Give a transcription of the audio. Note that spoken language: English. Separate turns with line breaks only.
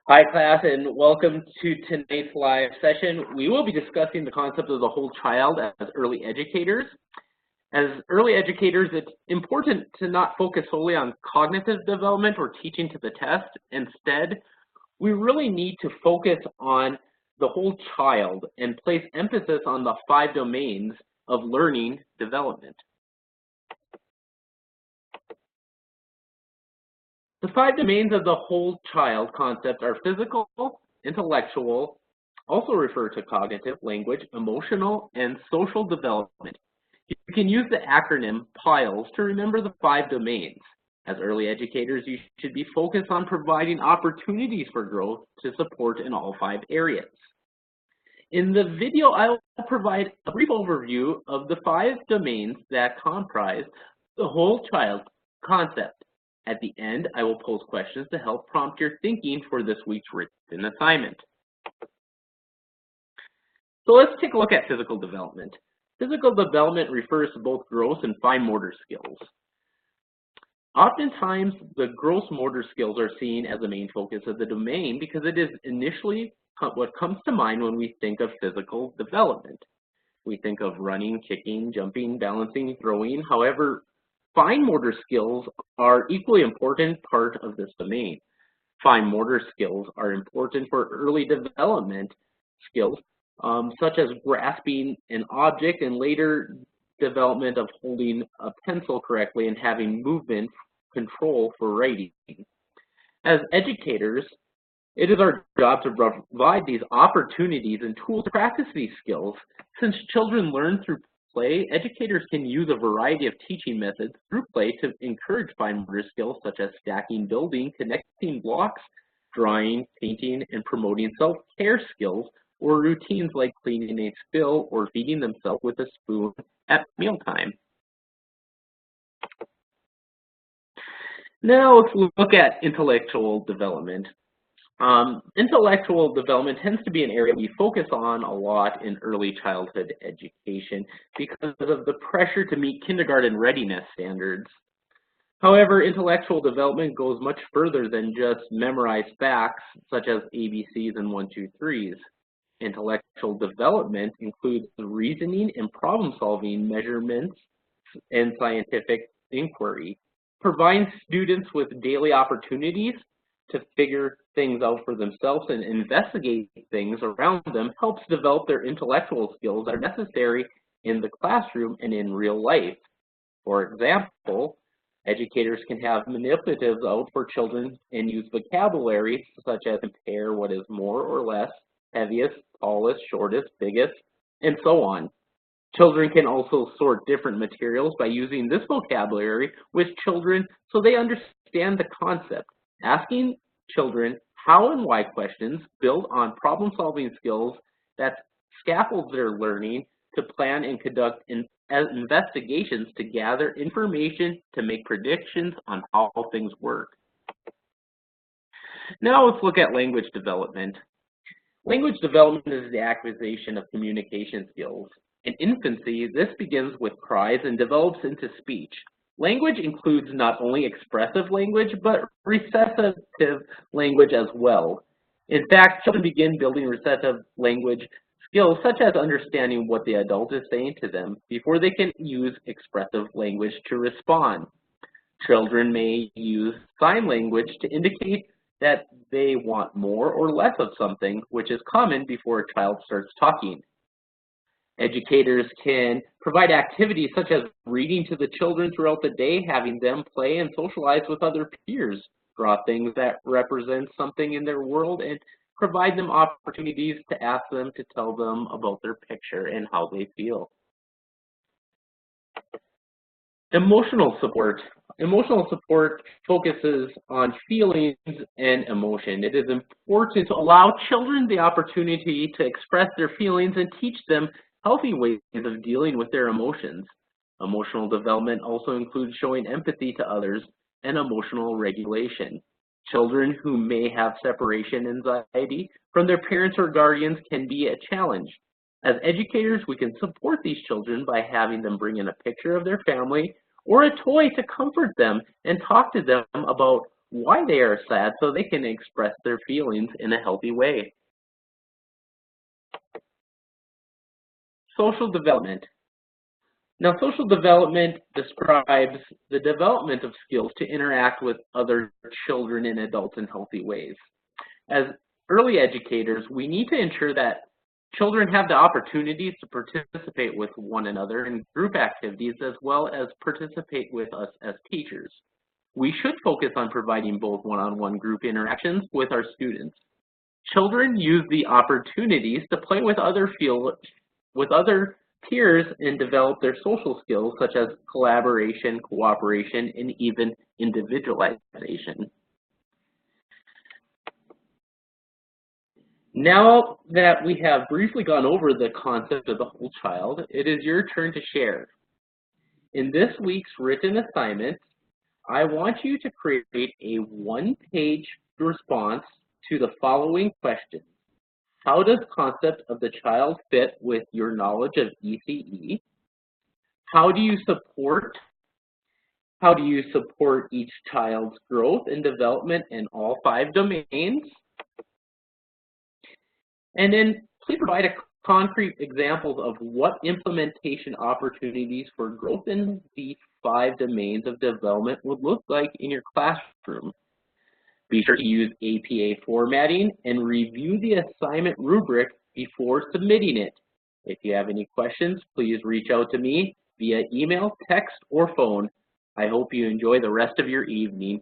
Hi class and welcome to tonight's live session. We will be discussing the concept of the whole child as early educators. As early educators, it's important to not focus solely on cognitive development or teaching to the test. Instead, we really need to focus on the whole child and place emphasis on the 5 domains of learning development. The 5 domains of the whole child concept are physical, intellectual, also referred to cognitive, language, emotional, and social development. You can use the acronym PILES to remember the 5 domains. As early educators, you should be focused on providing opportunities for growth to support in all 5 areas. In the video, I will provide a brief overview of the 5 domains that comprise the whole child concept. At the end, I will pose questions to help prompt your thinking for this week's written assignment. So let's take a look at physical development. Physical development refers to both gross and fine motor skills. Oftentimes, the gross motor skills are seen as the main focus of the domain because it is initially what comes to mind when we think of physical development. We think of running, kicking, jumping, balancing, throwing. However, fine motor skills are equally important part of this domain. Fine motor skills are important for early development skills, such as grasping an object and later development of holding a pencil correctly and having movement control for writing. As educators, it is our job to provide these opportunities and tools to practice these skills. Since children learn through play, educators can use a variety of teaching methods through play to encourage fine motor skills such as stacking, building, connecting blocks, drawing, painting, and promoting self-care skills or routines like cleaning a spill or feeding themselves with a spoon at mealtime. Now let's look at intellectual development. Intellectual development tends to be an area we focus on a lot in early childhood education because of the pressure to meet kindergarten readiness standards. However, intellectual development goes much further than just memorized facts such as ABCs and 1, 2, 3s. Intellectual development includes reasoning and problem-solving measurements and scientific inquiry, providing students with daily opportunities to figure things out for themselves and investigate things around them helps develop their intellectual skills that are necessary in the classroom and in real life. For example, educators can have manipulatives out for children and use vocabulary such as compare what is more or less, heaviest, tallest, shortest, biggest, and so on. Children can also sort different materials by using this vocabulary with children so they understand the concept. Asking children how and why questions build on problem-solving skills that scaffolds their learning to plan and conduct investigations to gather information to make predictions on how things work. Now let's look at language development. Language development is the acquisition of communication skills. In infancy, this begins with cries and develops into speech. Language includes not only expressive language, but recessive language as well. In fact, children begin building recessive language skills such as understanding what the adult is saying to them before they can use expressive language to respond. Children may use sign language to indicate that they want more or less of something, which is common before a child starts talking. Educators can provide activities such as reading to the children throughout the day, having them play and socialize with other peers, draw things that represent something in their world, and provide them opportunities to ask them to tell them about their picture and how they feel. Emotional support. Emotional support focuses on feelings and emotion. It is important to allow children the opportunity to express their feelings and teach them healthy ways of dealing with their emotions. Emotional development also includes showing empathy to others and emotional regulation. Children who may have separation anxiety from their parents or guardians can be a challenge. As educators, we can support these children by having them bring in a picture of their family or a toy to comfort them and talk to them about why they are sad so they can express their feelings in a healthy way. Social development. Now, social development describes the development of skills to interact with other children and adults in healthy ways. As early educators, we need to ensure that children have the opportunities to participate with one another in group activities as well as participate with us as teachers. We should focus on providing both one-on-one group interactions with our students. Children use the opportunities to play with other peers and develop their social skills such as collaboration, cooperation, and even individualization. Now that we have briefly gone over the concept of the whole child, it is your turn to share. In this week's written assignment, I want you to create a one-page response to the following questions. How does concept of the child fit with your knowledge of ECE? How do you support each child's growth and development in all 5 domains? And then please provide concrete examples of what implementation opportunities for growth in the 5 domains of development would look like in your classroom. Be sure to use APA formatting and review the assignment rubric before submitting it. If you have any questions, please reach out to me via email, text, or phone. I hope you enjoy the rest of your evening.